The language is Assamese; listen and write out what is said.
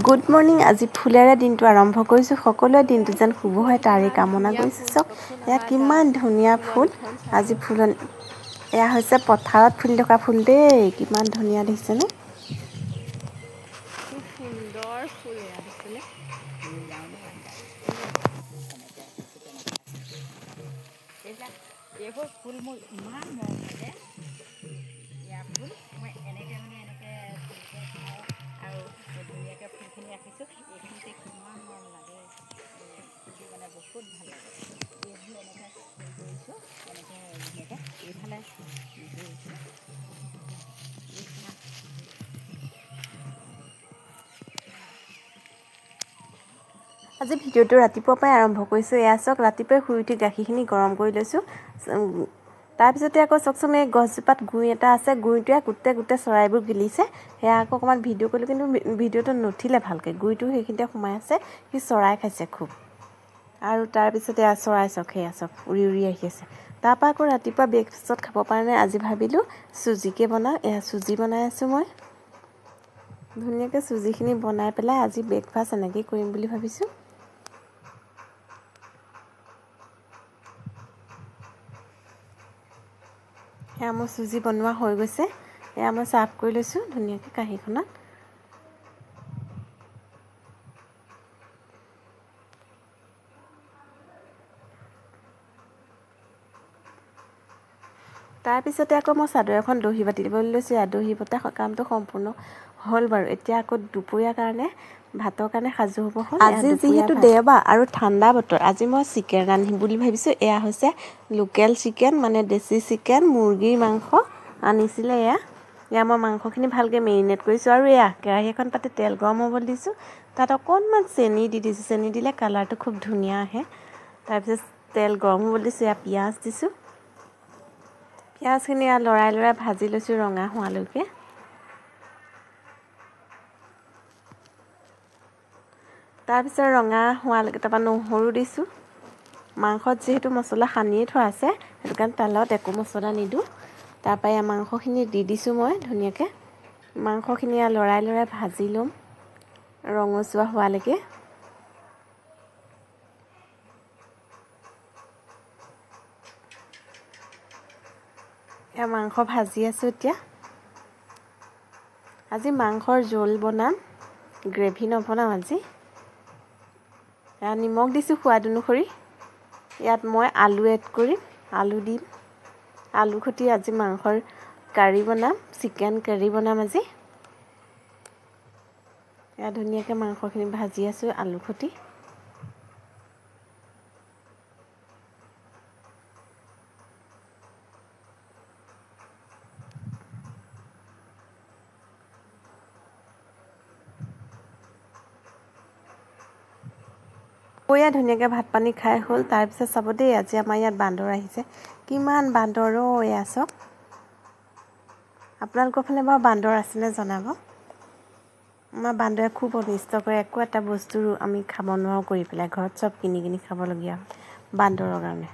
Good morning. আজি ফুলেৰে দিনটো আৰম্ভ কৰিছোঁ। সকলোৱে দিনটো যেন শুভ হয় তাৰে কামনা কৰিছোঁ। চাওক এয়া কিমান ধুনীয়া ফুল। আজি ফুলনি এয়া হৈছে পথাৰত ফুলি থকা ফুল দেই। কিমান ধুনীয়া দেখিছেনে? খুব সুন্দৰ ফুল এয়া দেখিছেনে? এইবোৰ ফুল মোৰ ইমান মৰম লাগে। এয়া ফুল মই এনেকৈ ফুলকৈ থওঁ আৰু ধুনীয়াকৈ ফুলখিনি ৰাখিছোঁ। এইখিনিতে কিমান মৰম লাগে, ফুলটো বহুত ভাল লাগে। এইফালে এনেকৈ হেৰি কৰিছোঁ, এনেকৈ ধুনীয়াকৈ এইফালে কৰিছোঁ। আজি ভিডিঅ'টো ৰাতিপুৱাৰ পৰাই আৰম্ভ কৰিছোঁ। এয়া চাওক ৰাতিপুৱাই শুই উঠি গাখীৰখিনি গৰম কৰি লৈছোঁ। তাৰপিছতে আকৌ চাওকচোন এই গছজোপাত গুই এটা আছে। গুইটোৱে গোটেই চৰাইবোৰ গিলিছে। সেয়া আকৌ অকণমান ভিডিঅ' কৰিলোঁ, কিন্তু ভিডিঅ'টো নুঠিলে ভালকৈ। গুইটো সেইখিনিতে সোমাই আছে, সি চৰাই খাইছে খুব। আৰু তাৰপিছতে এয়া চৰাই চাওক, সেয়া চাওক উৰি উৰি আহি আছে। তাৰপৰা আকৌ ৰাতিপুৱা ব্ৰেকফাষ্টত খাবৰ কাৰণে আজি ভাবিলোঁ চুজিকে বনাওঁ। এয়া চুজি বনাই আছোঁ মই। ধুনীয়াকৈ চুজিখিনি বনাই পেলাই আজি ব্ৰেকফাষ্ট এনেকৈয়ে কৰিম বুলি ভাবিছোঁ। এয়া মোৰ চুজি বনোৱা হৈ গৈছে। এয়া মই চাৰ্ভ কৰি লৈছোঁ ধুনীয়াকৈ কাঁহীখনত। তাৰপিছতে আকৌ মই চাদৰ এখন দহি বাতি দিবলৈ লৈছোঁ। এয়া দহি বটা কামটো সম্পূৰ্ণ হ'ল বাৰু। এতিয়া আকৌ দুপৰীয়াৰ কাৰণে ভাতৰ কাৰণে সাজু হ'ব হ'ল। আজি যিহেতু দেওবাৰ আৰু ঠাণ্ডা বতৰ, আজি মই চিকেন ৰান্ধিম বুলি ভাবিছোঁ। এয়া হৈছে লোকেল চিকেন, মানে দেশী চিকেন, মুৰ্গীৰ মাংস আনিছিলে। এয়া মই মাংসখিনি ভালকৈ মেৰিনেট কৰিছোঁ। আৰু এয়া কেৰাহী এখন পাতি তেল গৰম হ'বলৈ দিছোঁ। তাত অকণমান চেনি দি দিছোঁ। চেনি দিলে কালাৰটো খুব ধুনীয়া আহে। তাৰপিছত তেল গৰম হ'বলৈ দিছোঁ। এয়া পিঁয়াজ দিছোঁ। পিঁয়াজখিনি লৰাই ভাজি লৈছোঁ ৰঙা হোৱালৈকে। তাৰপিছত ৰঙা হোৱালৈকে তাৰপৰা নহৰু দিছোঁ। মাংসত যিহেতু মছলা সানিয়ে থোৱা আছে, সেইটো কাৰণে তাৰ লগত একো মছলা নিদিওঁ। তাৰপৰা এয়া মাংসখিনি দি দিছোঁ মই ধুনীয়াকৈ। মাংসখিনি লৰাই ভাজি ল'ম ৰঙচুৱা হোৱালৈকে। এয়া মাংস ভাজি আছোঁ এতিয়া। আজি মাংসৰ জোল বনাম, গ্ৰেভি নবনাম আজি। এয়া নিমখ দিছোঁ সোৱাদ অনুসৰি। ইয়াত মই আলু এড কৰিম, আলু দিম। আলু সৈতে আজি মাংসৰ কাৰী বনাম, চিকেন কাৰী বনাম আজি। এয়া ধুনীয়াকৈ মাংসখিনি ভাজি আছোঁ আলু সৈতে। এয়া ধুনীয়াকৈ ভাত পানী খাই হ'ল। তাৰপিছত চাব দেই, আজি আমাৰ ইয়াত বান্দৰ আহিছে। কিমান বান্দৰ এয়া চাওক। আপোনালোকৰ ফালে বাৰু বান্দৰ আছেনে জনাব। আমাৰ বান্দৰে খুব অনিষ্ট কৰে। একো এটা বস্তু আমি খাব নোৱাৰোঁ কৰি পেলাই। ঘৰত চব কিনি খাবলগীয়া হয় বান্দৰৰ কাৰণে।